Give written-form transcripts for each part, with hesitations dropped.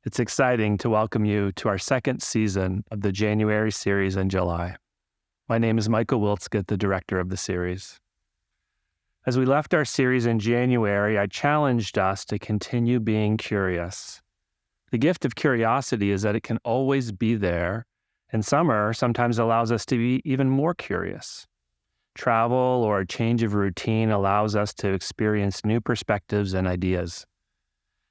It's exciting to welcome you to our second season of the January series in July. My name is Michael Wiltskett, the director of the series. As we left our series in January, I challenged us to continue being curious. The gift of curiosity is that it can always be there, and summer sometimes allows us to be even more curious. Travel or a change of routine allows us to experience new perspectives and ideas.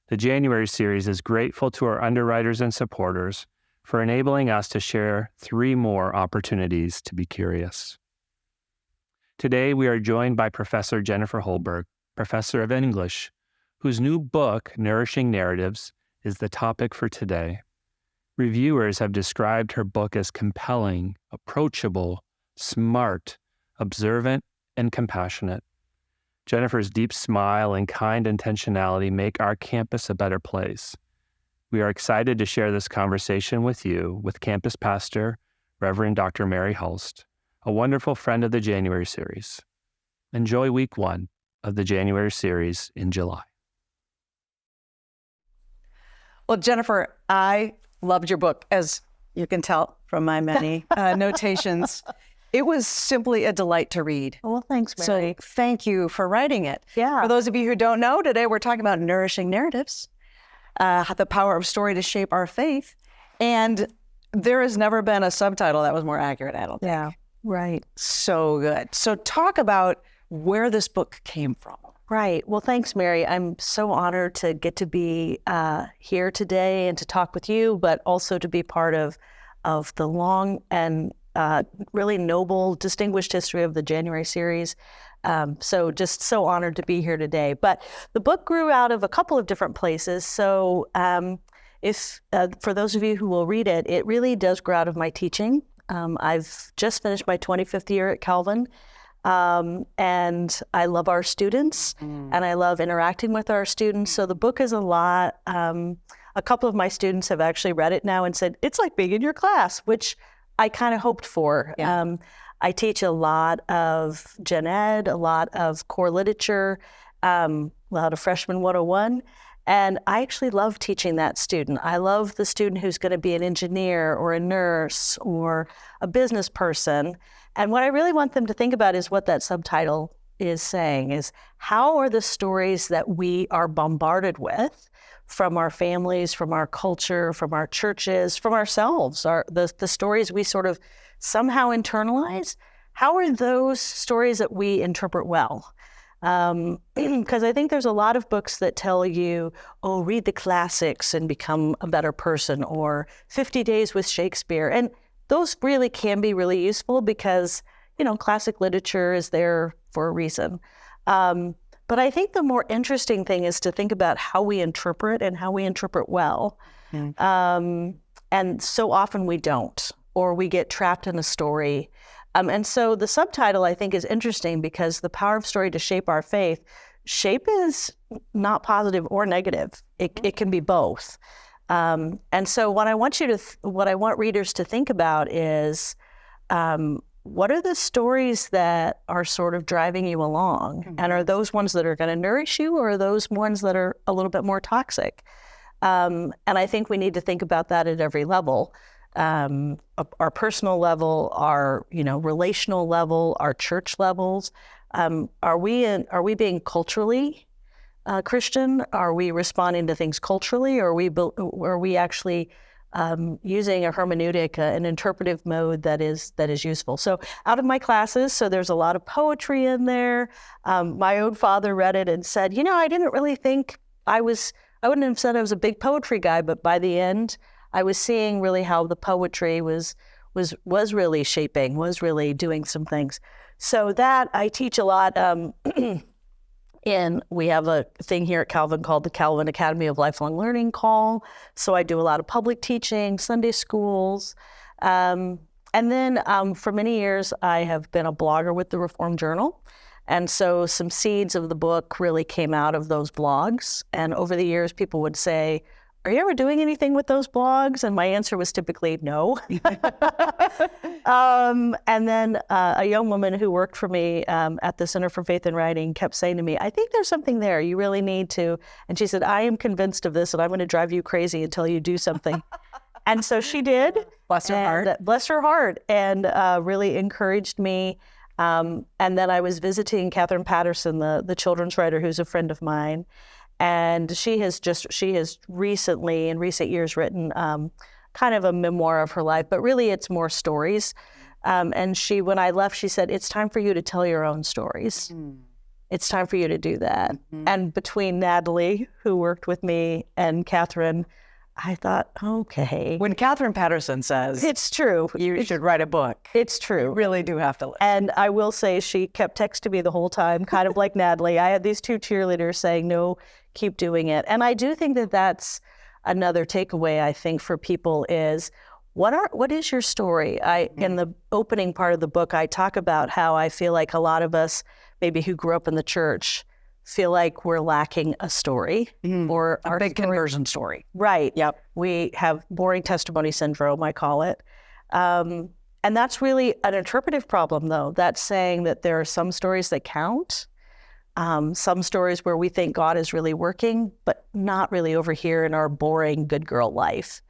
The January series is grateful to our underwriters and supporters for enabling us to share 3 more opportunities to be curious. Today, we are joined by Professor Jennifer Holberg, Professor of English, whose new book, Nourishing Narratives, is the topic for today. Reviewers have described her book as compelling, approachable, smart, observant, and compassionate. Jennifer's deep smile and kind intentionality make our campus a better place. We are excited to share this conversation with you with campus pastor, Reverend Dr. Mary Hulst, a wonderful friend of the January series. Enjoy week 1 of the January series in July. Well, Jennifer, I loved your book, as you can tell from my many notations. It was simply a delight to read. Well, thanks, Mary. So thank you for writing it. Yeah. For those of you who don't know, today we're talking about Nourishing Narratives, the power of story to shape our faith. And there has never been a subtitle that was more accurate, I don't think. Yeah, right. So good. So talk about where this book came from. Right. Well, thanks, Mary. I'm so honored to get to be here today and to talk with you, but also to be part of the long and really noble, distinguished history of the January series. So just so honored to be here today. But the book grew out of a couple of different places. So if for those of you who will read it, it really does grow out of my teaching. I've just finished my 25th year at Calvin. And I love our students and I love interacting with our students. So the book is a lot. A couple of my students have actually read it now and said, it's like being in your class, which I kind of hoped for. Yeah. I teach a lot of gen ed, a lot of core literature, a lot of freshman 101. And I actually love teaching that student. I love the student who's going to be an engineer or a nurse or a business person. And what I really want them to think about is what that subtitle is saying, is how are the stories that we are bombarded with from our families, from our culture, from our churches, from ourselves, the stories we sort of somehow internalize, how are those stories that we interpret well? Because I think there's a lot of books that tell you, oh, read the classics and become a better person, or 50 Days with Shakespeare. And those really can be really useful because, classic literature is there for a reason. But I think the more interesting thing is to think about how we interpret and how we interpret well. And so often we don't, or we get trapped in a story. And so the subtitle, I think, is interesting because the power of story to shape our faith. Shape is not positive or negative. It can be both. And so what I want readers to think about is, what are the stories that are sort of driving you along? Mm-hmm. And are those ones that are going to nourish you, or are those ones that are a little bit more toxic? And I think we need to think about that at every level. Our personal level, our relational level, our church levels. Are we being culturally Christian? Are we responding to things culturally, or are we actually using a hermeneutic, an interpretive mode that is useful? So out of my classes, so there's a lot of poetry in there. My own father read it and said, I didn't really think I wouldn't have said I was a big poetry guy, but by the end, I was seeing really how the poetry was really shaping, was really doing some things. So that I teach a lot. And we have a thing here at Calvin called the Calvin Academy of Lifelong Learning Call. So I do a lot of public teaching, Sunday schools. And then for many years, I have been a blogger with the Reformed Journal. And so some seeds of the book really came out of those blogs. And over the years, people would say, are you ever doing anything with those blogs? And my answer was typically no. And then a young woman who worked for me at the Center for Faith and Writing kept saying to me, I think there's something there. You really need to. And she said, I am convinced of this, and I'm going to drive you crazy until you do something. And so she did. Bless her heart. Bless her heart. And really encouraged me. And then I was visiting Catherine Patterson, the children's writer, who's a friend of mine. And she has recently, in recent years, written kind of a memoir of her life, but really it's more stories. And when I left, she said, it's time for you to tell your own stories. It's time for you to do that. And between Natalie, who worked with me, and Catherine, I thought, okay. When Catherine Patterson says, it's true. You should write a book. It's true. You really do have to listen. And I will say she kept texting me the whole time, kind of like Natalie. I had these two cheerleaders saying, no, keep doing it. And I do think that that's another takeaway, I think, for people is, what is your story? In the opening part of the book, I talk about how I feel like a lot of us, maybe who grew up in the church, feel like we're lacking a story or a big conversion story. Right. Yep. We have boring testimony syndrome, I call it. And that's really an interpretive problem, though. That's saying that there are some stories that count, some stories where we think God is really working, but not really over here in our boring good girl life.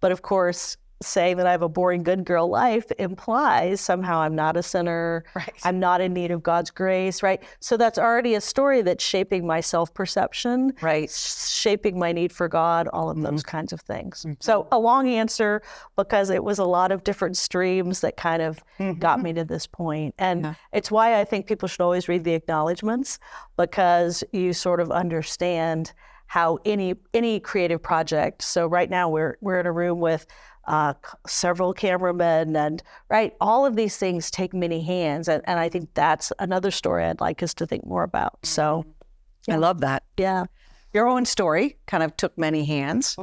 But of course, saying that I have a boring good girl life implies somehow I'm not a sinner, right. I'm not in need of God's grace, right? So that's already a story that's shaping my self-perception, right, shaping my need for God, all of those kinds of things. So a long answer, because it was a lot of different streams that kind of got me to this point. And it's why I think people should always read the acknowledgments, because you sort of understand how any creative project. So right now we're in a room with several cameramen, and all of these things take many hands, and I think that's another story I'd like us to think more about. So I love that. Yeah. Your own story kind of took many hands.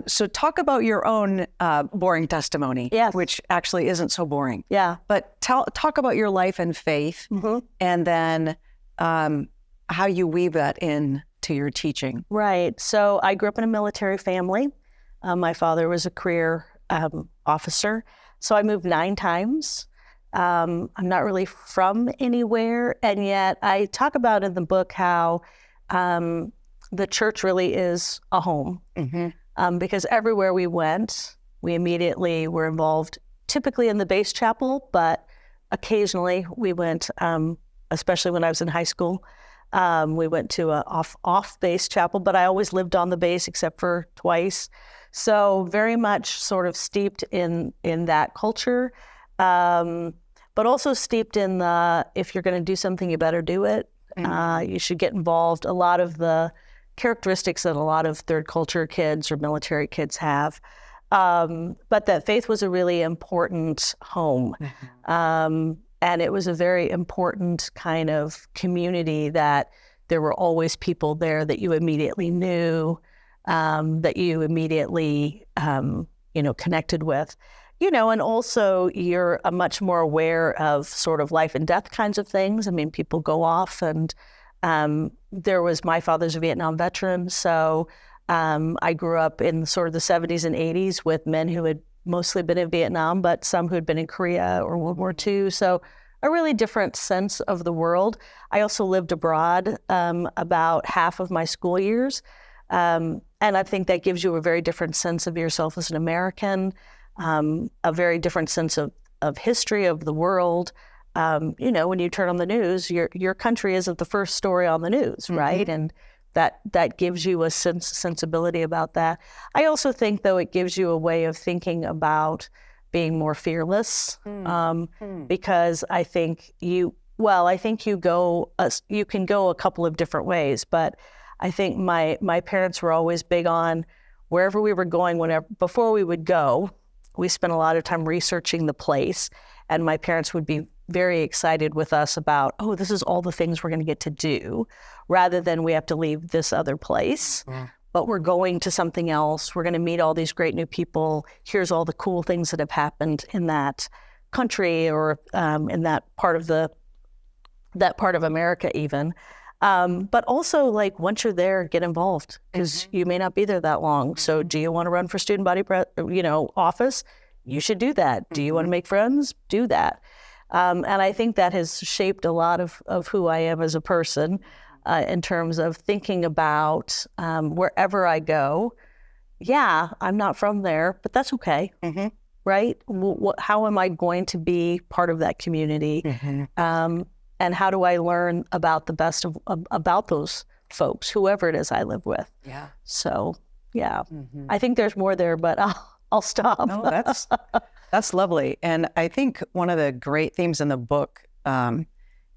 So talk about your own boring testimony, which actually isn't so boring. Yeah. But talk about your life and faith, and then how you weave that in to your teaching. Right. So I grew up in a military family. My father was a career officer. So I moved 9 times. I'm not really from anywhere. And yet I talk about in the book how the church really is a home. Because everywhere we went, we immediately were involved, typically in the base chapel, but occasionally we went, especially when I was in high school, we went to a off-base chapel, but I always lived on the base except for twice. So very much sort of steeped in that culture, but also steeped in the, if you're going to do something, you better do it. You should get involved. A lot of the characteristics that a lot of third culture kids or military kids have. But that faith was a really important home. And it was a very important kind of community that there were always people there that you immediately knew, that you immediately, connected with, and also you're much more aware of sort of life and death kinds of things. I mean, people go off, and my father's a Vietnam veteran. So I grew up in sort of the 70s and 80s with men who had mostly been in Vietnam, but some who had been in Korea or World War II. So a really different sense of the world. I also lived abroad about half of my school years. And I think that gives you a very different sense of yourself as an American, a very different sense of history of the world. When you turn on the news, your country isn't the first story on the news, right? And that gives you a sensibility about that. I also think, though, it gives you a way of thinking about being more fearless, because I think you can go a couple of different ways, but I think my parents were always big on wherever we were going, before we would go, we spent a lot of time researching the place, and my parents would be very excited with us about, this is all the things we're going to get to do, rather than we have to leave this other place, but we're going to something else. We're going to meet all these great new people. Here's all the cool things that have happened in that country or in that part of America even. But also, like, once you're there, get involved, because you may not be there that long. So do you want to run for student body, office? You should do that. Do you want to make friends? Do that. And I think that has shaped a lot of who I am as a person, in terms of thinking about wherever I go. Yeah, I'm not from there, but that's okay. Right? How am I going to be part of that community? And how do I learn about the best about those folks, whoever it is I live with? Yeah. So, yeah, I think there's more there, but I'll stop. No, that's lovely. And I think one of the great themes in the book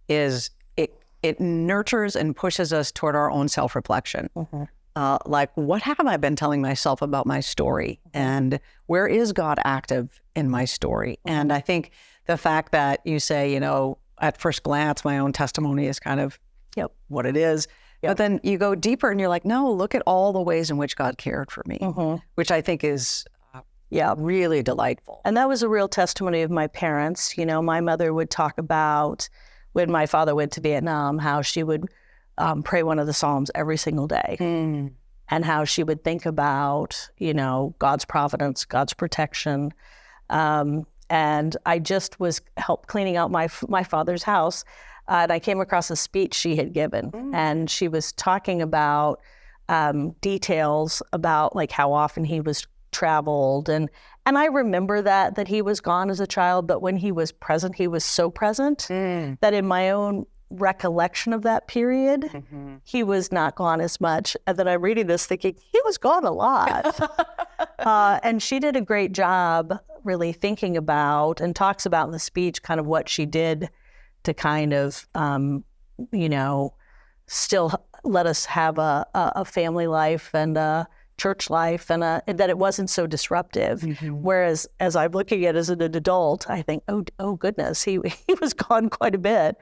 is it nurtures and pushes us toward our own self-reflection. Like, what have I been telling myself about my story? And where is God active in my story? And I think the fact that you say, at first glance, my own testimony is kind of what it is. But then you go deeper and you're like, no, look at all the ways in which God cared for me, which I think is really delightful. And that was a real testimony of my parents. My mother would talk about when my father went to Vietnam, how she would pray one of the Psalms every single day, and how she would think about, God's providence, God's protection. And I just was cleaning out my father's house, and I came across a speech she had given, and she was talking about details about, like, how often he was traveled, and I remember that he was gone as a child, but when he was present, he was so present that in my own recollection of that period, he was not gone as much. And then I'm reading this thinking, he was gone a lot. And she did a great job really thinking about, and talks about in the speech, kind of what she did to kind of, still let us have a family life and a church life, and that it wasn't so disruptive. Whereas as I'm looking at it as an adult, I think, oh goodness, he was gone quite a bit,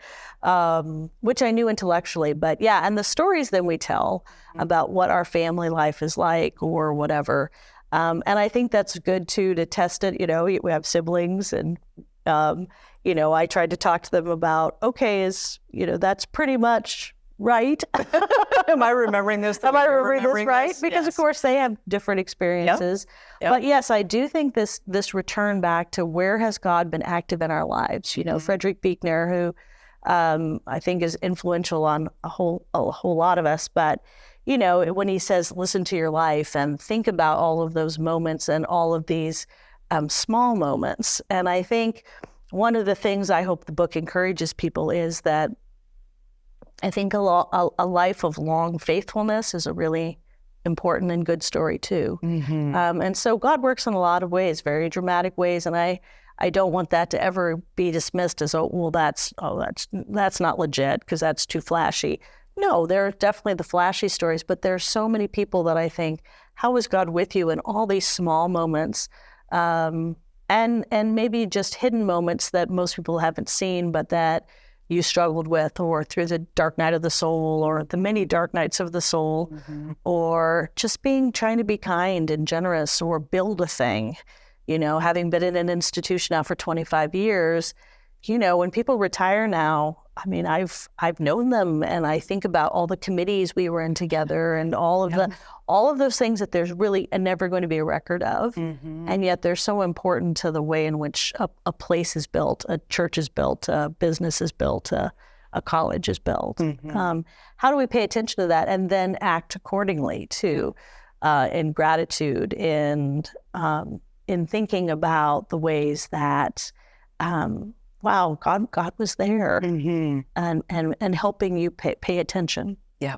which I knew intellectually. But yeah, and the stories then we tell about what our family life is like or whatever. And I think that's good too, to test it. We have siblings, and I tried to talk to them about, okay, that's pretty much right. Am I remembering this? Am I remembering this right? Because of course they have different experiences. But yes, I do think this return back to where has God been active in our lives. Frederick Buechner, who I think is influential on a whole lot of us, but when he says, listen to your life and think about all of those moments and all of these small moments. And I think one of the things I hope the book encourages people is that I think a life of long faithfulness is a really important and good story too. And so God works in a lot of ways, very dramatic ways. And I don't want that to ever be dismissed as, that's not legit because that's too flashy. No, there are definitely the flashy stories, but there are so many people that I think, how is God with you in all these small moments, and maybe just hidden moments that most people haven't seen, but that you struggled with, or through the dark night of the soul, or the many dark nights of the soul, or just trying to be kind and generous, or build a thing. Having been in an institution now for 25 years, when people retire now, I mean, I've known them, and I think about all the committees we were in together, and all of those things that there's really never going to be a record of, and yet they're so important to the way in which a place is built, a church is built, a business is built, a college is built. How do we pay attention to that and then act accordingly too, in gratitude, in thinking about the ways that wow, God was there, and helping you pay attention. Yeah.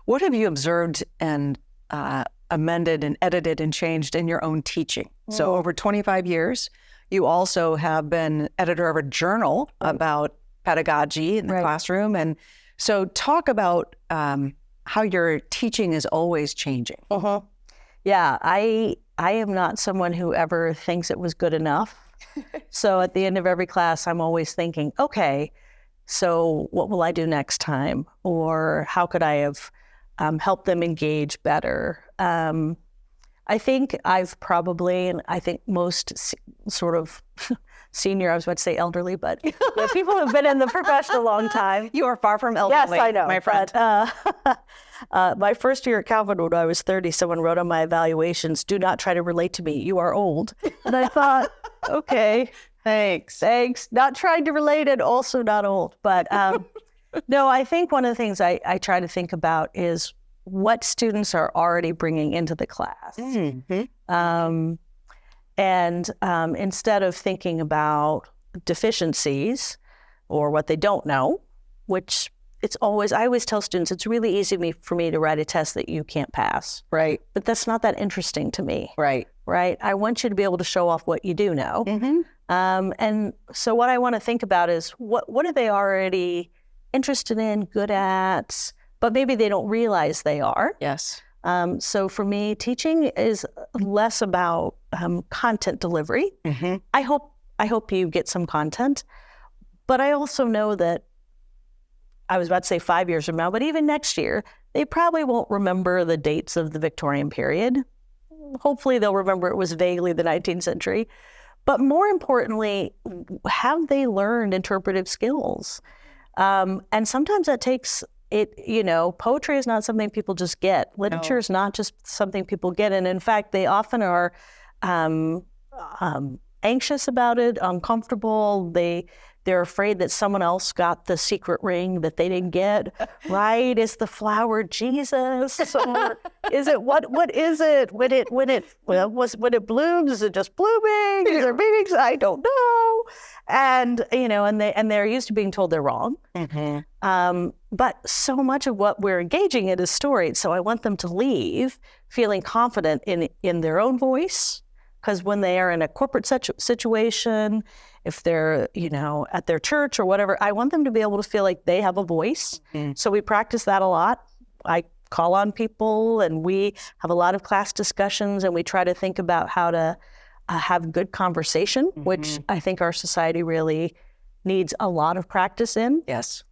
What have you observed and amended and edited and changed in your own teaching? So over 25 years, you also have been editor of a journal about pedagogy in the classroom. And so talk about how your teaching is always changing. Yeah, I am not someone who ever thinks it was good enough. So at the end of every class, I'm always thinking, okay, so what will I do next time? Or how could I have helped them engage better? I think I've probably, and I think most sort of senior. I was about to say elderly, but people who've been in the profession a long time. You are far from elderly, Yes, I know, my friend. But, my first year at Calvin, when I was 30, someone wrote on my evaluations, "Do not try to relate to me. You are old." And I thought, okay, thanks. Not trying to relate and also not old. But no, I think one of the things I try to think about is what students are already bringing into the class. And instead of thinking about deficiencies or what they don't know, which I always tell students, it's really easy for me to write a test that you can't pass. Right. But that's not that interesting to me. Right. Right. I want you to be able to show off what you do know. And so what I want to think about is what are they already interested in, good at, but maybe they don't realize they are. Yes. So for me, teaching is less about content delivery. I hope you get some content, but I also know that I was about to say 5 years from now, but even next year, they probably won't remember the dates of the Victorian period. Hopefully they'll remember it was vaguely the 19th century. But more importantly, have they learned interpretive skills? And sometimes that takes it, poetry is not something people just get. Literature is not just something people get. And in fact, they often are anxious about it, uncomfortable. They're afraid that someone else got the secret ring that they didn't get, right? Is the flower Jesus? Or is it, what is it? When it blooms, is it just blooming? Is there meanings? I don't know. And, and they're used to being told they're wrong. But so much of what we're engaging in is storied. So I want them to leave feeling confident in their own voice. Because when they are in a corporate situation, if they're, at their church or whatever, I want them to be able to feel like they have a voice. So we practice that a lot. I call on people and we have a lot of class discussions and we try to think about how to have good conversation, which I think our society really needs a lot of practice in. Yes.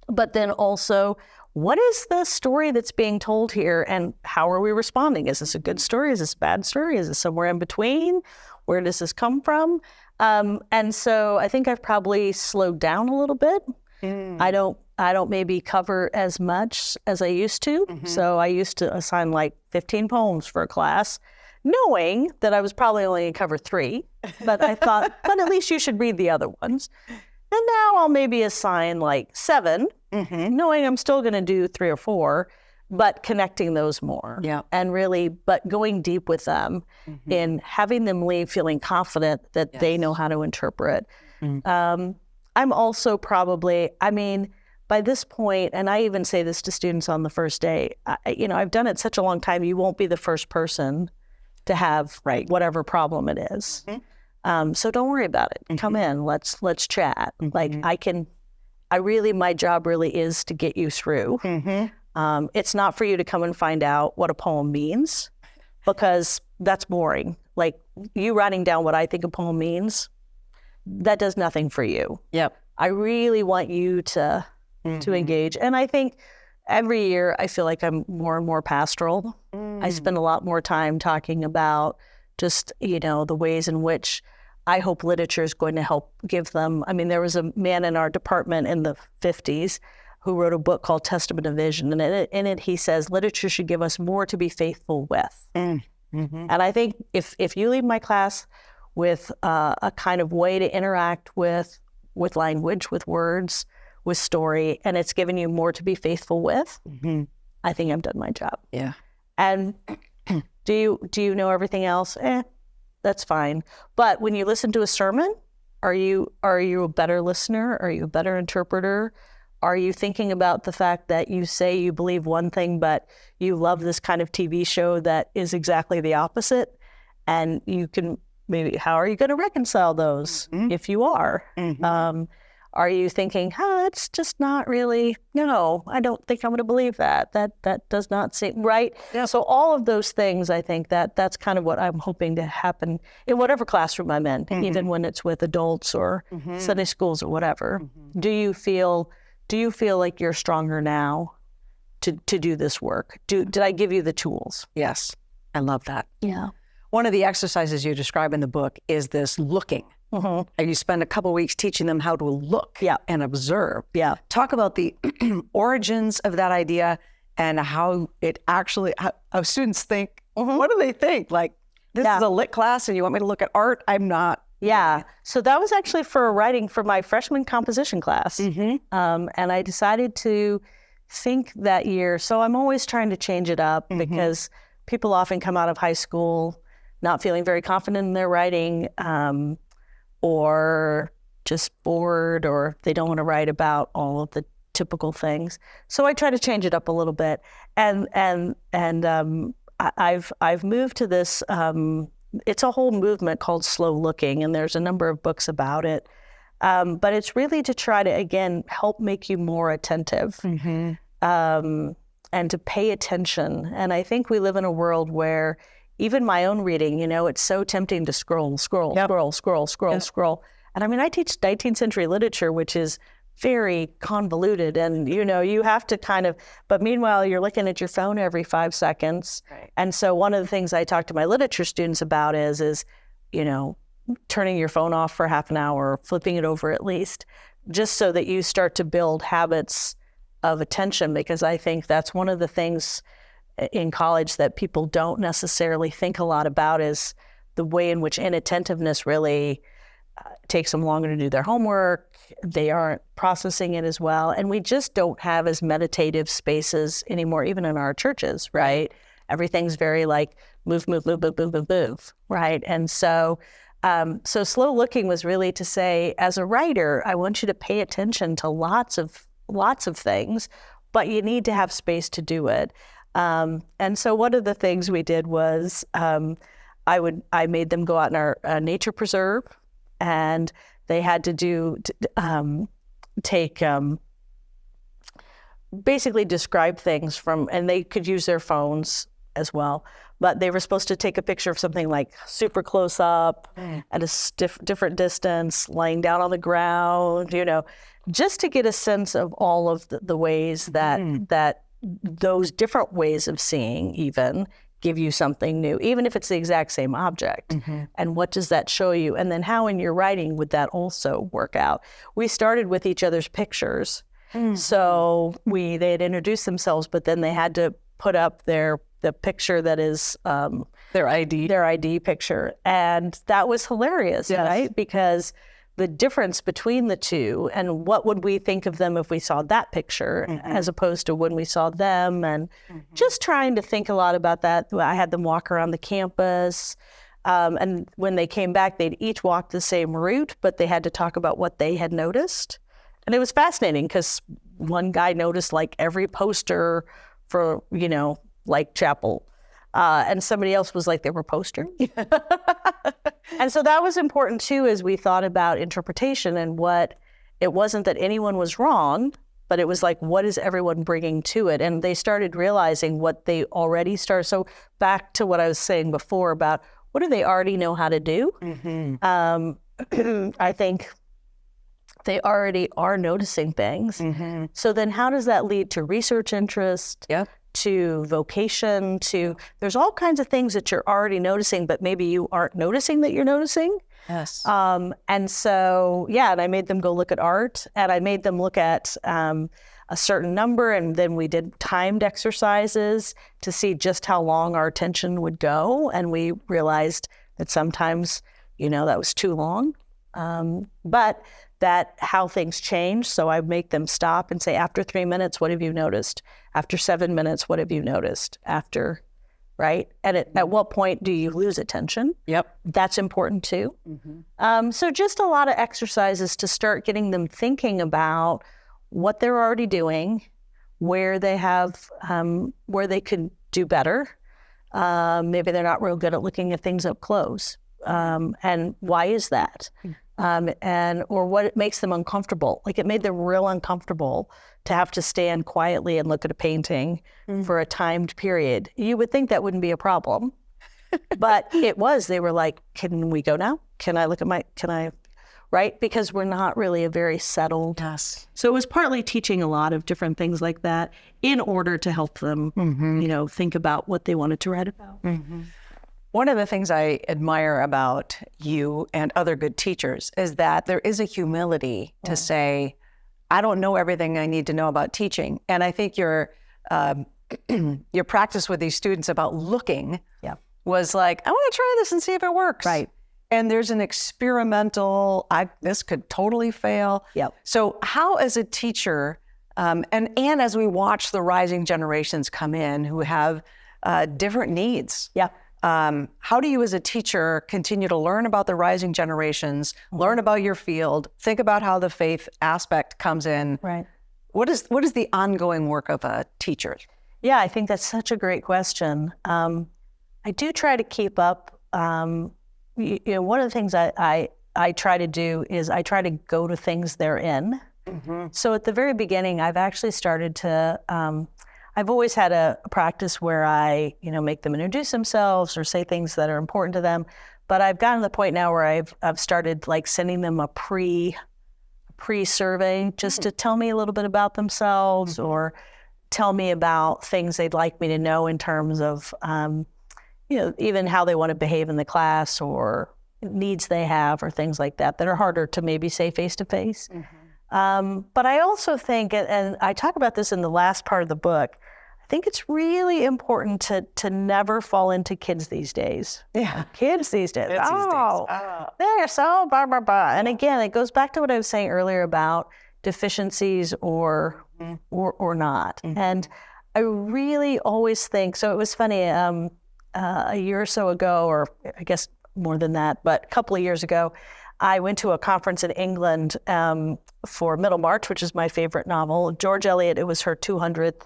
But then also, what is the story that's being told here and how are we responding? Is this a good story? Is this a bad story? Is it somewhere in between? Where does this come from? And so I think I've probably slowed down a little bit. I don't maybe cover as much as I used to. So I used to assign like 15 poems for a class, knowing that I was probably only going to cover 3. But I thought, but at least you should read the other ones. And now I'll maybe assign like 7, knowing I'm still going to do 3 or 4, but connecting those more. Yeah. And really, but going deep with them in having them leave feeling confident that they know how to interpret. I'm also probably, by this point, and I even say this to students on the first day, I've done it such a long time, you won't be the first person to have whatever problem it is. So don't worry about it. Come in, let's chat. Like my job really is to get you through. It's not for you to come and find out what a poem means, because that's boring. Like you writing down what I think a poem means, that does nothing for you. Yep. I really want you to engage. And I think every year I feel like I'm more and more pastoral. I spend a lot more time talking about just, the ways in which I hope literature is going to help give them. There was a man in our department in the 50s who wrote a book called Testament of Vision. And in it he says, literature should give us more to be faithful with. And I think if you leave my class with a kind of way to interact with language, with words, with story, and it's given you more to be faithful with, I think I've done my job. Yeah. And do you know everything else? That's fine. But when you listen to a sermon, are you a better listener? Are you a better interpreter? Are you thinking about the fact that you say you believe one thing, but you love this kind of TV show that is exactly the opposite? And you can how are you going to reconcile those if you are? Are you thinking, it's just not really, no, I don't think I'm going to believe that. That does not seem right. Yeah. So all of those things, I think that's kind of what I'm hoping to happen in whatever classroom I'm in, even when it's with adults or Sunday schools or whatever. Do you feel like you're stronger now to do this work? Did I give you the tools? Yes. I love that. Yeah. One of the exercises you describe in the book is this looking. And you spend a couple weeks teaching them how to look and observe. Talk about the origins of that idea and how it actually, how students think. What do they think? Like, this is a lit class and you want me to look at art? I'm not. So that was actually for writing for my freshman composition class. And I decided to think that year. So I'm always trying to change it up because people often come out of high school not feeling very confident in their writing, or just bored, or they don't want to write about all of the typical things. So I try to change it up a little bit. And I've moved to this, it's a whole movement called slow looking, and there's a number of books about it. But it's really to try to, again, help make you more attentive, and to pay attention. And I think we live in a world where even my own reading, it's so tempting to scroll. And I mean, I teach 19th century literature, which is very convoluted, and you have to but meanwhile you're looking at your phone every 5 seconds. And so one of the things I talk to my literature students about is turning your phone off for half an hour, flipping it over at least, just so that you start to build habits of attention, because I think that's one of the things in college that people don't necessarily think a lot about, is the way in which inattentiveness really takes them longer to do their homework. They aren't processing it as well. And we just don't have as meditative spaces anymore, even in our churches, right? Everything's very like move, right? And so slow looking was really to say, as a writer, I want you to pay attention to lots of things, but you need to have space to do it. And so one of the things we did was I made them go out in our nature preserve, and they had to basically describe things and they could use their phones as well, but they were supposed to take a picture of something like super close up at a different distance, lying down on the ground, just to get a sense of all of the ways that those different ways of seeing even give you something new, even if it's the exact same object. And what does that show you? And then how in your writing would that also work out? We started with each other's pictures. So they had introduced themselves, but then they had to put up the picture that is their ID picture. And that was hilarious, right? Because the difference between the two, and what would we think of them if we saw that picture as opposed to when we saw them, and just trying to think a lot about that. I had them walk around the campus, and when they came back, they'd each walk the same route, but they had to talk about what they had noticed. And it was fascinating because one guy noticed like every poster for, like chapel. And somebody else was like, they were postering. And so that was important too, as we thought about interpretation, and it wasn't that anyone was wrong, but it was like, what is everyone bringing to it? And they started realizing what they already started. So back to what I was saying before about what do they already know how to do? I think they already are noticing things. So then how does that lead to research interest? To vocation, there's all kinds of things that you're already noticing, but maybe you aren't noticing that you're noticing. And so, and I made them go look at art, and I made them look at a certain number, and then we did timed exercises to see just how long our attention would go. And we realized that sometimes, that was too long. But that how things change. So I make them stop and say, after 3 minutes, what have you noticed? After 7 minutes, what have you noticed? Right? And at what point do you lose attention? That's important too. So just a lot of exercises to start getting them thinking about what they're already doing, where they could do better. Maybe they're not real good at looking at things up close. And why is that? Or what makes them uncomfortable. Like it made them real uncomfortable to have to stand quietly and look at a painting for a timed period. You would think that wouldn't be a problem, but it was. They were like, can we go now? Can I look at right? Because we're not really a very settled. So it was partly teaching a lot of different things like that in order to help them, think about what they wanted to write about. One of the things I admire about you and other good teachers is that there is a humility to say, I don't know everything I need to know about teaching. And I think your practice with these students about looking was like, I want to try this and see if it works. Right. And there's an experimental, this could totally fail. Yep. So how as a teacher, and as we watch the rising generations come in who have different needs, how do you as a teacher continue to learn about the rising generations, learn about your field, think about how the faith aspect comes in? Right. What is the ongoing work of a teacher? Yeah, I think that's such a great question. I do try to keep up. One of the things I try to do is I try to go to things they're in. So at the very beginning, I've actually started to, I've always had a practice where I, make them introduce themselves or say things that are important to them. But I've gotten to the point now where I've started like sending them a pre-survey just to tell me a little bit about themselves or tell me about things they'd like me to know in terms of, even how they want to behave in the class or needs they have or things like that are harder to maybe say face-to-face. But I also think, and I talk about this in the last part of the book, I think it's really important to never fall into kids these days. Yeah. Kids these days. They're so blah, blah, blah. And again, it goes back to what I was saying earlier about deficiencies or not. And I really always think, so it was funny, a year or so ago, or I guess more than that, but a couple of years ago, I went to a conference in England for Middlemarch, which is my favorite novel. George Eliot, it was her 200th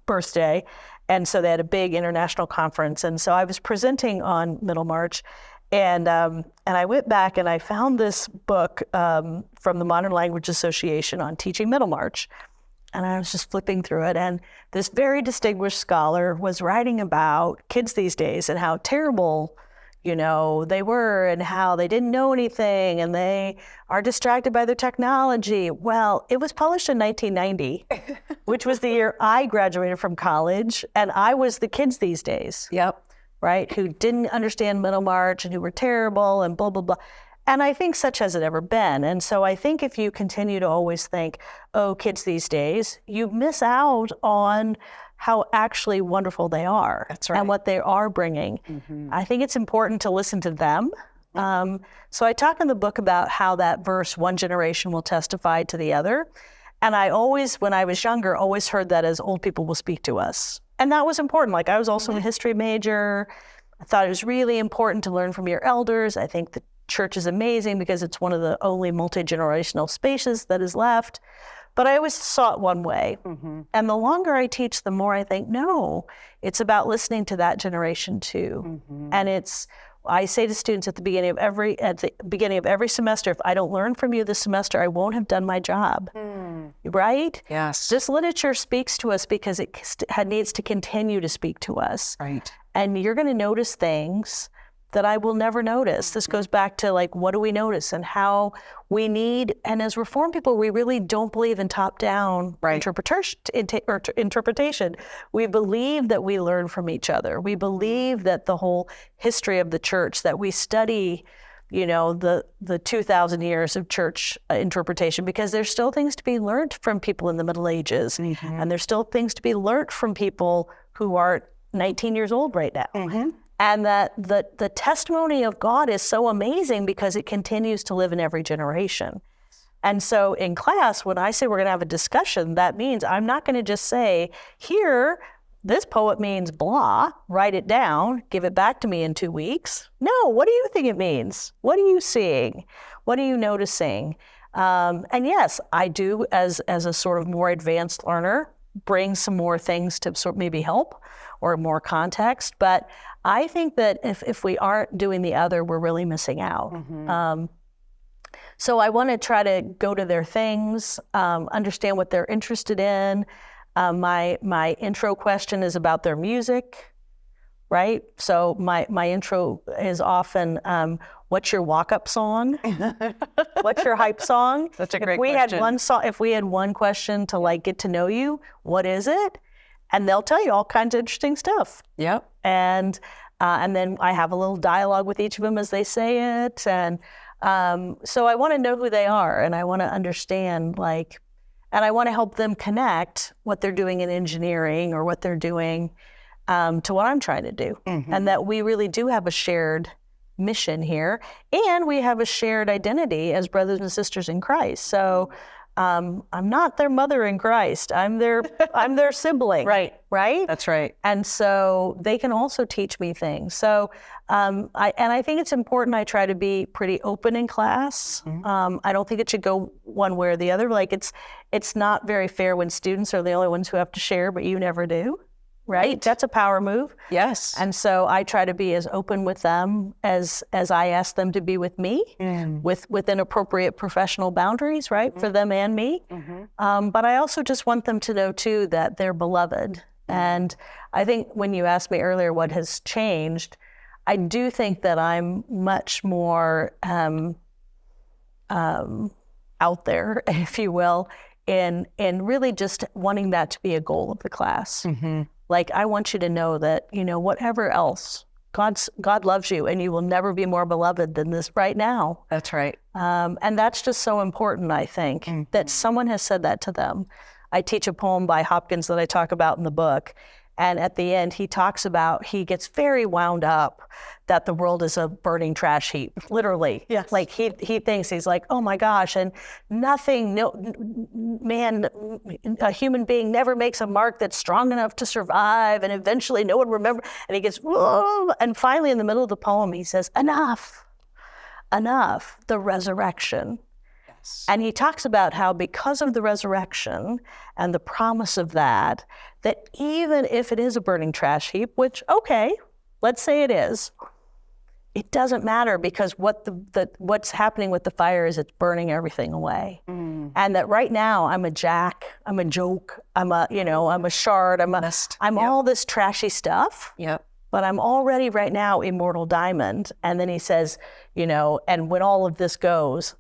birthday. And so they had a big international conference. And so I was presenting on Middlemarch. And I went back and I found this book from the Modern Language Association on teaching Middlemarch. And I was just flipping through it. And this very distinguished scholar was writing about kids these days and how terrible they were and how they didn't know anything and they are distracted by their technology. Well, it was published in 1990, which was the year I graduated from college, and I was the kids these days. Yep. Right? Who didn't understand Middlemarch and who were terrible and blah, blah, blah. And I think such has it ever been. And so I think if you continue to always think, oh, kids these days, you miss out on how actually wonderful they are. That's right. And what they are bringing. I think it's important to listen to them. So I talk in the book about how that verse, one generation will testify to the other. And I always, when I was younger, always heard that as old people will speak to us. And that was important. Like I was also a history major. I thought it was really important to learn from your elders. I think the church is amazing because it's one of the only multi-generational spaces that is left. But I always saw it one way. And the longer I teach, the more I think, no, it's about listening to that generation too. And I say to students at the beginning of every semester, if I don't learn from you this semester, I won't have done my job. Right? Yes. This literature speaks to us because it needs to continue to speak to us. Right. And you're going to notice things that I will never notice. This goes back to like, what do we notice and how we need, and as Reformed people, we really don't believe in top-down interpretation. We believe that we learn from each other. We believe that the whole history of the church, that we study, the 2,000 years of church interpretation, because there's still things to be learned from people in the Middle Ages. And there's still things to be learned from people who are 19 years old right now. And that the testimony of God is so amazing because it continues to live in every generation. And so in class, when I say we're going to have a discussion, that means I'm not going to just say, here, this poet means blah, write it down, give it back to me in 2 weeks. No, what do you think it means? What are you seeing? What are you noticing? And yes, I do, as a sort of more advanced learner, bring some more things to sort of maybe help or more context. But I think that if we aren't doing the other, we're really missing out. So I want to try to go to their things, understand what they're interested in. My intro question is about their music, right? So my intro is often, what's your walk-up song? What's your hype song? That's a great question. If we had one question to like get to know you, what is it? and they'll tell you all kinds of interesting stuff. Yep. And then I have a little dialogue with each of them as they say it. And so I want to know who they are, and I want to understand, like, and I want to help them connect what they're doing in engineering or what they're doing to what I'm trying to do. And that we really do have a shared mission here, and we have a shared identity as brothers and sisters in Christ. So I'm not their mother in Christ. I'm their sibling. Right. Right? That's right. And so they can also teach me things. So I think it's important I try to be pretty open in class. I don't think it should go one way or the other. Like it's not very fair when students are the only ones who have to share, but you never do. Right? That's a power move. Yes. And so I try to be as open with them as I ask them to be with me, within appropriate professional boundaries, right, for them and me. But I also just want them to know, too, that they're beloved. And I think when you asked me earlier what has changed, I do think that I'm much more out there, if you will, in really just wanting that to be a goal of the class. Like, I want you to know that, whatever else, God loves you, and you will never be more beloved than this right now. That's right. And that's just so important, I think, that someone has said that to them. I teach a poem by Hopkins that I talk about in the book. And at the end, he gets very wound up that the world is a burning trash heap, literally. Yes. Like he thinks, he's like, oh my gosh, and a human being never makes a mark that's strong enough to survive, and eventually no one remembers. And he gets, whoa, and finally in the middle of the poem, he says, enough, the resurrection. And he talks about how because of the resurrection and the promise of that even if it is a burning trash heap, which, okay, let's say it is, it doesn't matter, because what's happening with the fire is it's burning everything away. And that right now I'm a jack, I'm a joke, I'm a shard, I'm all this trashy stuff. Yep. But I'm already right now immortal diamond. And then he says, and when all of this goes,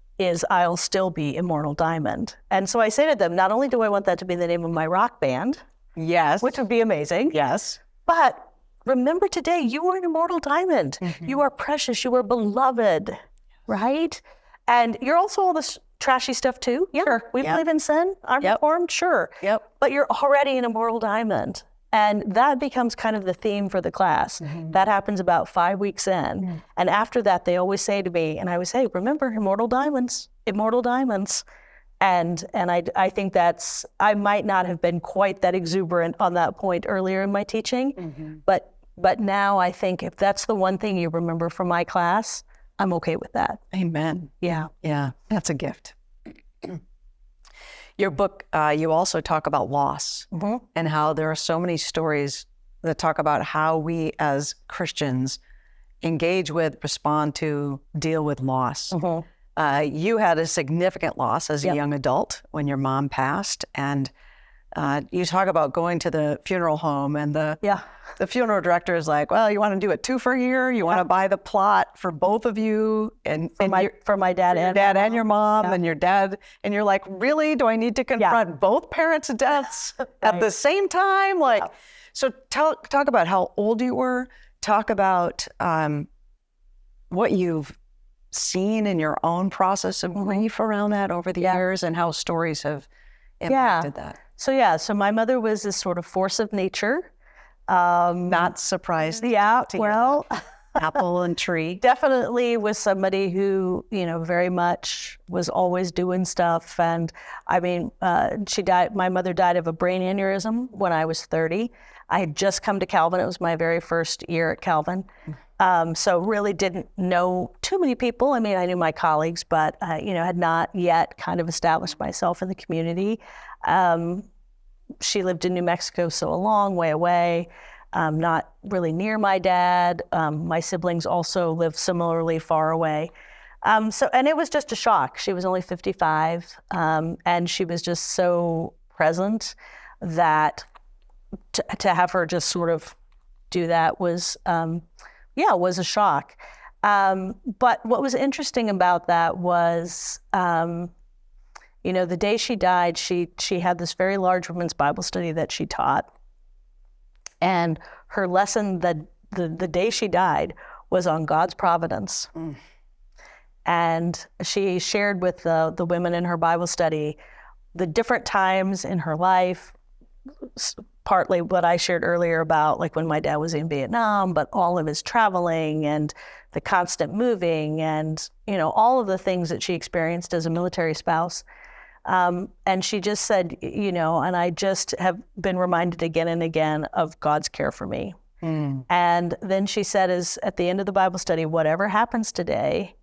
I'll still be immortal diamond. And so I say to them, not only do I want that to be the name of my rock band, yes, which would be amazing, yes, but remember today, you are an immortal diamond. You are precious, you are beloved, right? And you're also all this trashy stuff too. Yeah, sure. We believe in sin, I'm reformed, sure. Yep. But you're already an immortal diamond. And that becomes kind of the theme for the class. That happens about 5 weeks in. And after that, they always say to me, and I would say, remember, immortal diamonds. And I think I might not have been quite that exuberant on that point earlier in my teaching, but now I think if that's the one thing you remember from my class, I'm okay with that. Amen. Yeah. Yeah, that's a gift. Your book, you also talk about loss and how there are so many stories that talk about how we as Christians engage with, respond to, deal with loss. You had a significant loss as a young adult when your mom passed, and you talk about going to the funeral home, and the funeral director is like, well, you want to do it 2 for a year? You want to buy the plot for both of you? And for my dad and your mom and your dad. And you're like, really? Do I need to confront both parents' deaths at the same time? So talk about how old you were. Talk about what you've seen in your own process of grief around that over the years, and how stories have impacted that. So my mother was this sort of force of nature. Not surprised. Yeah, well, apple and tree. Definitely was somebody who, very much was always doing stuff. And I mean, my mother died of a brain aneurysm when I was 30. I had just come to Calvin. It was my very first year at Calvin. So really didn't know too many people. I mean, I knew my colleagues, but, had not yet kind of established myself in the community. She lived in New Mexico, so a long way away, not really near my dad. My siblings also lived similarly far away. And it was just a shock. She was only 55, and she was just so present that to have her just sort of do that was a shock. But what was interesting about that was, the day she died, she had this very large women's Bible study that she taught. And her lesson the day she died was on God's providence. And she shared with the women in her Bible study the different times in her life, partly what I shared earlier about like when my dad was in Vietnam, but all of his traveling and the constant moving and, all of the things that she experienced as a military spouse. And she just said, and I just have been reminded again and again of God's care for me. And then she said, at the end of the Bible study, whatever happens today,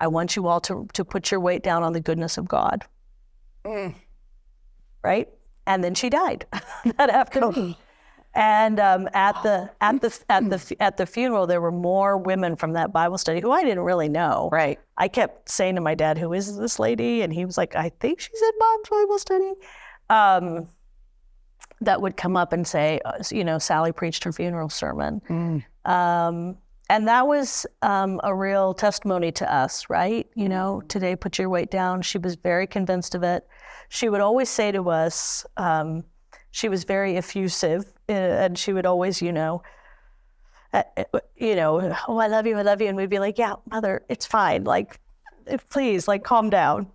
I want you all to put your weight down on the goodness of God. Right? And then she died that afternoon. And at the funeral, there were more women from that Bible study who I didn't really know. Right. I kept saying to my dad, "Who is this lady?" And he was like, "I think she's in Mom's Bible study." That would come up and say, Sally preached her funeral sermon. And that was a real testimony to us, right? Today, put your weight down. She was very convinced of it. She would always say to us, she was very effusive, and she would always, oh, I love you, I love you. And we'd be like, yeah, Mother, it's fine. Like, please, calm down.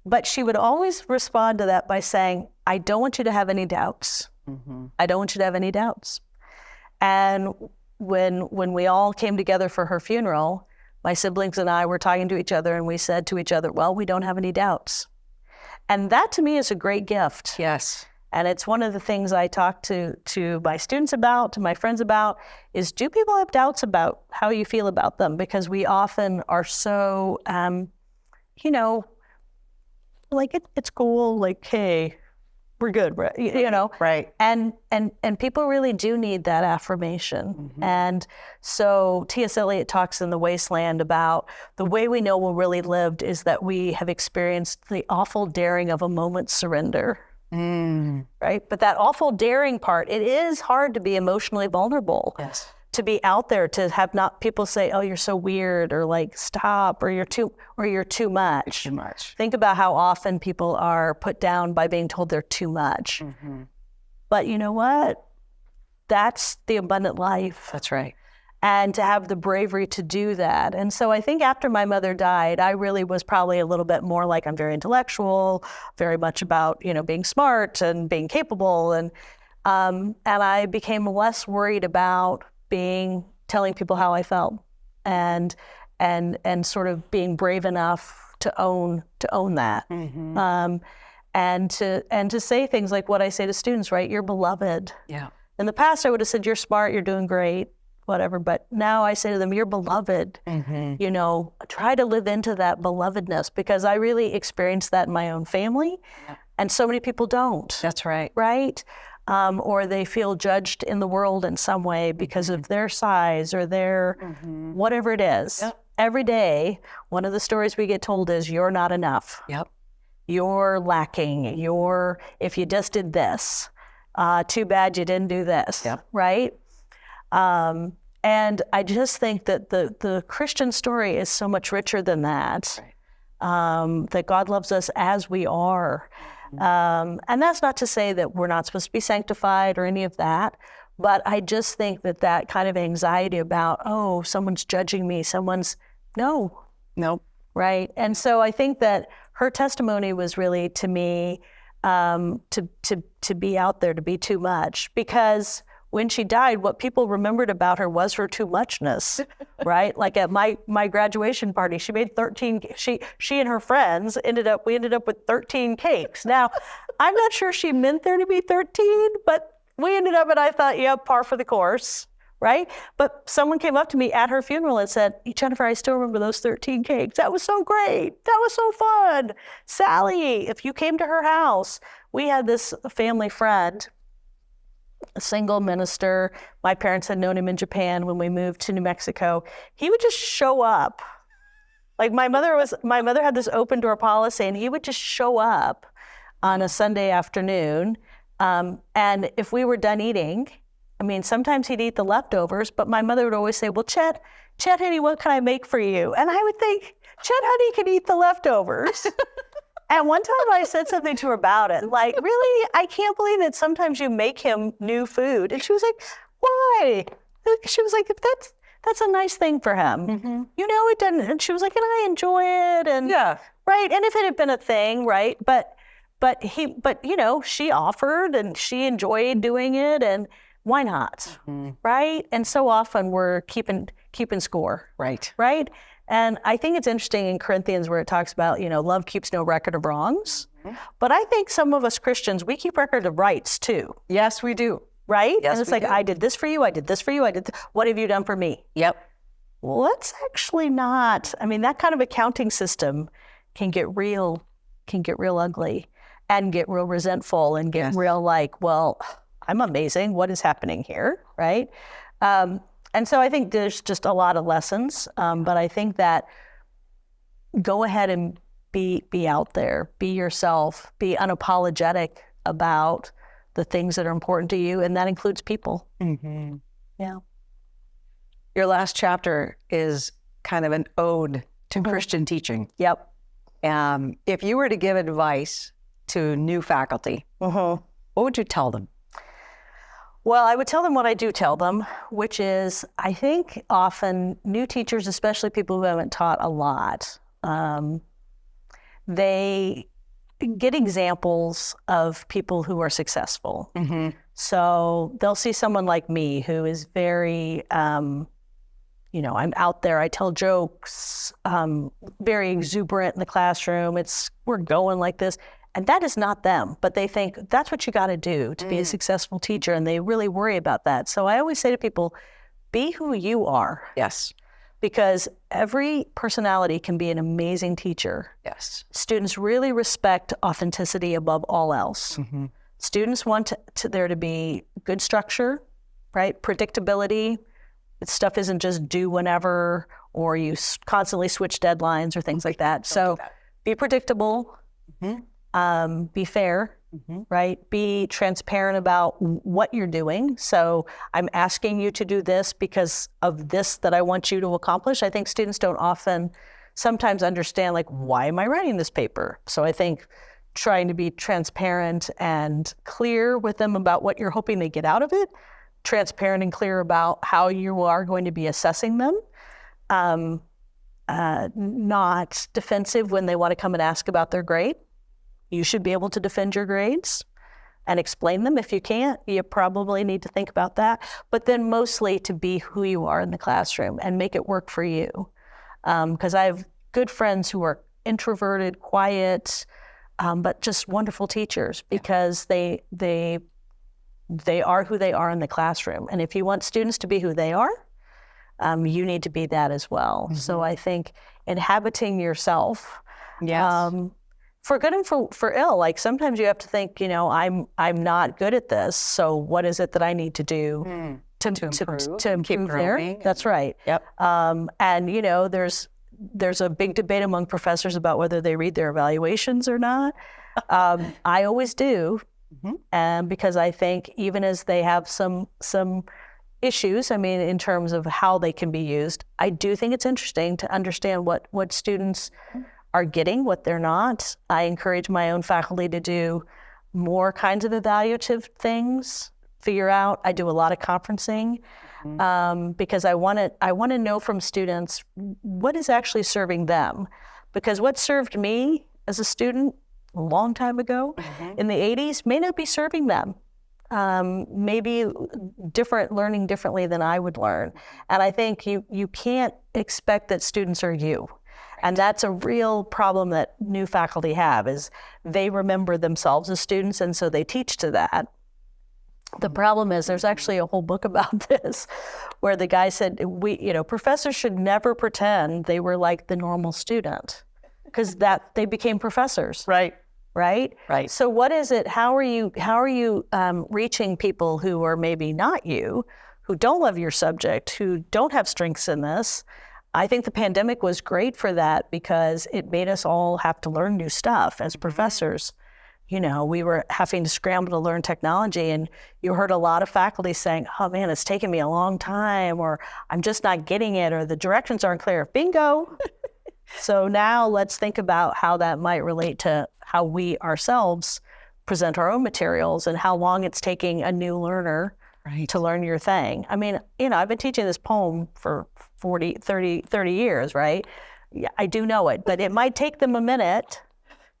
But she would always respond to that by saying, I don't want you to have any doubts. I don't want you to have any doubts. And when we all came together for her funeral, my siblings and I were talking to each other, and we said to each other, well, we don't have any doubts. And that to me is a great gift. Yes. And it's one of the things I talk to my students about, to my friends about, is do people have doubts about how you feel about them? Because we often are so, it's cool, like, hey, we're good, right? Right. And people really do need that affirmation. And so T.S. Eliot talks in The Wasteland about the way we know we're really lived is that we have experienced the awful daring of a moment's surrender. Right? But that awful daring part, it is hard to be emotionally vulnerable. Yes. To be out there, to have not people say, oh, you're so weird, or like, stop, or you're too much. Too much. Think about how often people are put down by being told they're too much. But you know what? That's the abundant life. That's right. And to have the bravery to do that. And so I think after my mother died, I really was probably a little bit more like, I'm very intellectual, very much about, being smart and being capable. And I became less worried about telling people how I felt and sort of being brave enough to own that. And to say things like what I say to students, right? You're beloved. Yeah. In the past, I would have said, you're smart, you're doing great, whatever. But now I say to them, you're beloved. Try to live into that belovedness, because I really experienced that in my own family. Yeah. And so many people don't. That's right. Right? Or they feel judged in the world in some way because of their size or their whatever it is. Yep. Every day, one of the stories we get told is, you're not enough. Yep. You're lacking. If you just did this, too bad you didn't do this. Yep. Right? And I just think that the Christian story is so much richer than that. Right. That God loves us as we are. And that's not to say that we're not supposed to be sanctified or any of that, but I just think that kind of anxiety about, oh, someone's judging me, no. Right? And so I think that her testimony was really, to me, to be out there, to be too much, because when she died, what people remembered about her was her too muchness, right? Like at my graduation party, she made 13, she and her friends we ended up with 13 cakes. Now, I'm not sure she meant there to be 13, but we ended up, and I thought, yeah, par for the course, right? But someone came up to me at her funeral and said, Jennifer, I still remember those 13 cakes. That was so great. That was so fun. Sally, if you came to her house, we had this family friend, a single minister. My parents had known him in Japan when we moved to New Mexico. He would just show up. Like my mother had this open door policy, and he would just show up on a Sunday afternoon. And if we were done eating, sometimes he'd eat the leftovers, but my mother would always say, well, Chet, honey, what can I make for you? And I would think, Chet, honey, can eat the leftovers. And one time I said something to her about it, like, really, I can't believe that sometimes you make him new food. And she was like, Why? She was like, that's a nice thing for him. You know, it doesn't. And she was like, and I enjoy it. And right. And if it had been a thing, right. But you know, she offered and she enjoyed doing it, and why not? Right. And so often we're keeping score. Right. Right. And I think it's interesting in Corinthians where it talks about, you know, love keeps no record of wrongs. But I think some of us Christians, we keep record of rights too. Yes, we do. Right? Yes, and it's we like, do. I did this for you. I did this for you. What have you done for me? Yep. Well, that's actually not. I mean, that kind of accounting system can get real ugly and get real resentful and get real like, well, I'm amazing. What is happening here? Right? And so I think there's just a lot of lessons. But I think that go ahead and be out there, be yourself, be unapologetic about the things that are important to you, and that includes people. Yeah. Your last chapter is kind of an ode to Christian teaching. Yep. If you were to give advice to new faculty, what would you tell them? Well, I would tell them what I do tell them, which is I think often new teachers, especially people who haven't taught a lot, they get examples of people who are successful. So they'll see someone like me who is very, you know, I'm out there, I tell jokes, very exuberant in the classroom. We're going like this. And that is not them, but they think that's what you got to do to be a successful teacher. And they really worry about that. So I always say to people, be who you are. Yes. Because every personality can be an amazing teacher. Yes. Students really respect authenticity above all else. Students want there to be good structure, right? Predictability. Stuff isn't just do whenever, or you constantly switch deadlines or things like that. So be predictable, be fair, right? Be transparent about what you're doing. So I'm asking you to do this because of this that I want you to accomplish. I think students don't often sometimes understand, like, why am I writing this paper? So I think trying to be transparent and clear with them about what you're hoping they get out of it, transparent and clear about how you are going to be assessing them, not defensive when they want to come and ask about their grade. You should be able to defend your grades and explain them. If you can't, you probably need to think about that. But then mostly to be who you are in the classroom and make it work for you. Because I have good friends who are introverted, quiet, but just wonderful teachers because they are who they are in the classroom. And if you want students to be who they are, you need to be that as well. So I think inhabiting yourself, for good and for ill, like sometimes you have to think, you know, I'm not good at this. So what is it that I need to do to improve there? That's right. Yep. And you know, there's a big debate among professors about whether they read their evaluations or not. I always do. Because I think even as they have some issues, I mean, in terms of how they can be used, I do think it's interesting to understand what students are getting, what they're not. I encourage my own faculty to do more kinds of evaluative things, figure out. I do a lot of conferencing because I want to know from students what is actually serving them. Because what served me as a student a long time ago in the 80s may not be serving them. Maybe learning differently than I would learn. And I think you can't expect that students are you. And that's a real problem that new faculty have, is they remember themselves as students, and so they teach to that. The problem is there's actually a whole book about this where the guy said, professors should never pretend they were like the normal student, because that they became professors. Right. Right? Right. So what is it, how are you reaching people who are maybe not you, who don't love your subject, who don't have strengths in this? I think the pandemic was great for that because it made us all have to learn new stuff as professors. You know, we were having to scramble to learn technology, and you heard a lot of faculty saying, oh man, it's taken me a long time, or I'm just not getting it, or the directions aren't clear. Bingo. So now let's think about how that might relate to how we ourselves present our own materials and how long it's taking a new learner to learn your thing. I mean, I've been teaching this poem for 30 years, right? Yeah, I do know it, but it might take them a minute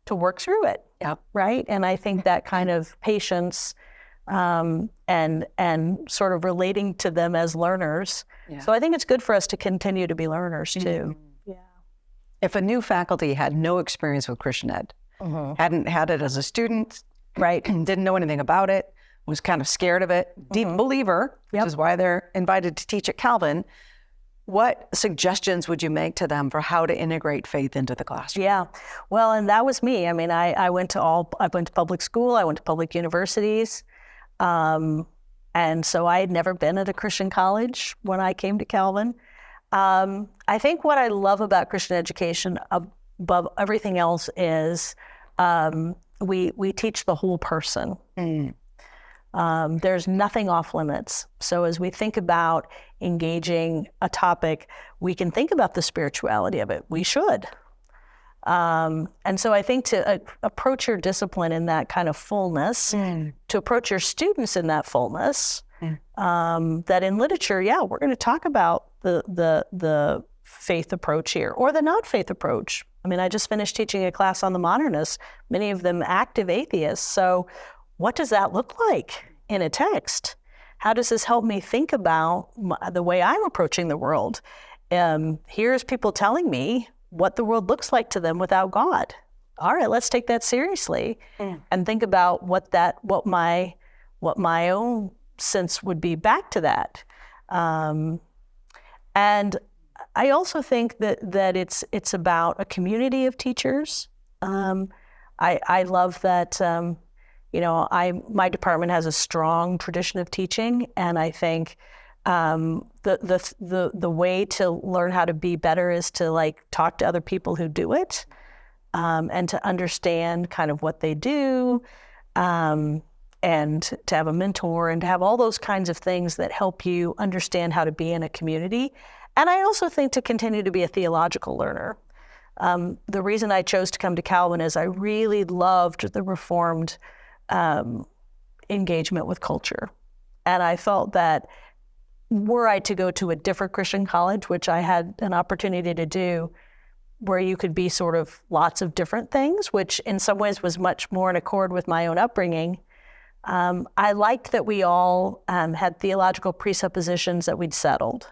to work through it, right? And I think that kind of patience and sort of relating to them as learners. Yeah. So I think it's good for us to continue to be learners too. Yeah. If a new faculty had no experience with Christian ed, hadn't had it as a student, right, didn't know anything about it, was kind of scared of it, deep believer, which is why they're invited to teach at Calvin, what suggestions would you make to them for how to integrate faith into the classroom? Yeah, well, and that was me. I mean, I went to public school, I went to public universities, and so I had never been at a Christian college when I came to Calvin. I think what I love about Christian education above everything else is we teach the whole person. There's nothing off limits. So as we think about engaging a topic, we can think about the spirituality of it. We should. And so I think to approach your discipline in that kind of fullness, to approach your students in that fullness, that in literature, we're going to talk about the faith approach here, or the not faith approach. I mean, I just finished teaching a class on the modernists, many of them active atheists. So what does that look like in a text? How does this help me think about the way I'm approaching the world? Here's people telling me what the world looks like to them without God. All right, let's take that seriously and think about what my own sense would be back to that. And I also think that it's about a community of teachers. I love that. My department has a strong tradition of teaching, and I think the way to learn how to be better is to talk to other people who do it, and to understand kind of what they do, and to have a mentor and to have all those kinds of things that help you understand how to be in a community. And I also think to continue to be a theological learner. The reason I chose to come to Calvin is I really loved the Reformed engagement with culture. And I felt that were I to go to a different Christian college, which I had an opportunity to do, where you could be sort of lots of different things, which in some ways was much more in accord with my own upbringing, I liked that we all had theological presuppositions that we'd settled,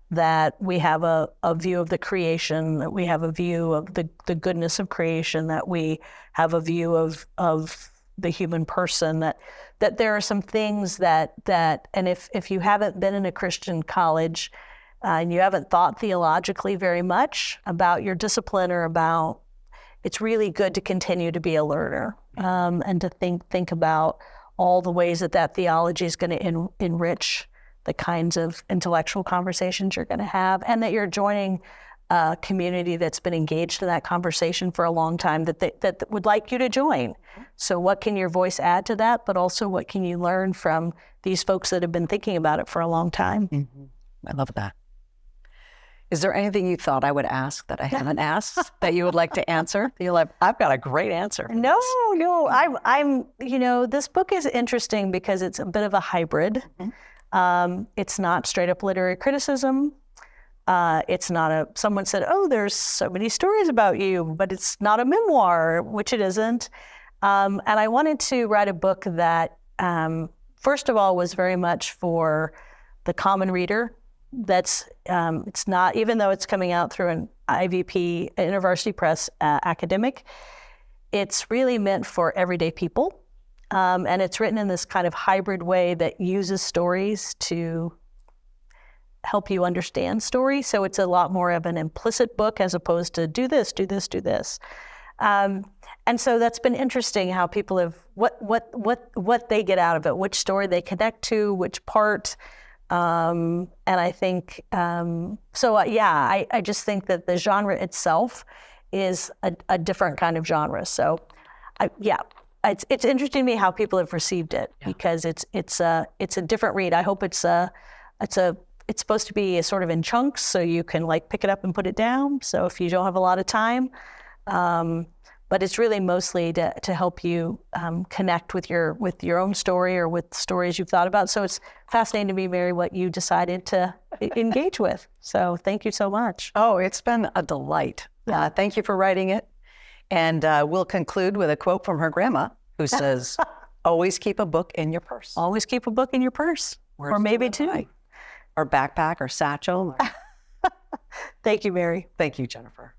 that we have a view of the creation, that we have a view of the goodness of creation, that we have a view of the human person, that there are some things that and if you haven't been in a Christian college and you haven't thought theologically very much about your discipline or about, it's really good to continue to be a learner, and to think about all the ways that theology is going to enrich the kinds of intellectual conversations you're going to have, and that you're joining a community that's been engaged in that conversation for a long time that would like you to join. So what can your voice add to that, but also what can you learn from these folks that have been thinking about it for a long time? I love that. Is there anything you thought I would ask that I haven't asked that you would like to answer? You're like, I've got a great answer. No, I'm this book is interesting because it's a bit of a hybrid. It's not straight up literary criticism. It's not someone said, oh, there's so many stories about you, but it's not a memoir, which it isn't. And I wanted to write a book that, first of all, was very much for the common reader. It's not, even though it's coming out through an IVP, University Press academic, it's really meant for everyday people. And it's written in this kind of hybrid way that uses stories to help you understand stories. So it's a lot more of an implicit book as opposed to do this, do this, do this. And so that's been interesting how people have, what they get out of it, which story they connect to, which part. And I think, I just think that the genre itself is a different kind of genre. So it's interesting to me how people have received it, because it's a different read. I hope it's supposed to be sort of in chunks, so you can pick it up and put it down. So if you don't have a lot of time, but it's really mostly to help you connect with your own story or with stories you've thought about. So it's fascinating to me, Mary, what you decided to engage with. So thank you so much. Oh, it's been a delight. Thank you for writing it. And we'll conclude with a quote from her grandma who says, always keep a book in your purse. Always keep a book in your purse, or maybe two. Or backpack or satchel. Thank you, Mary. Thank you, Jennifer.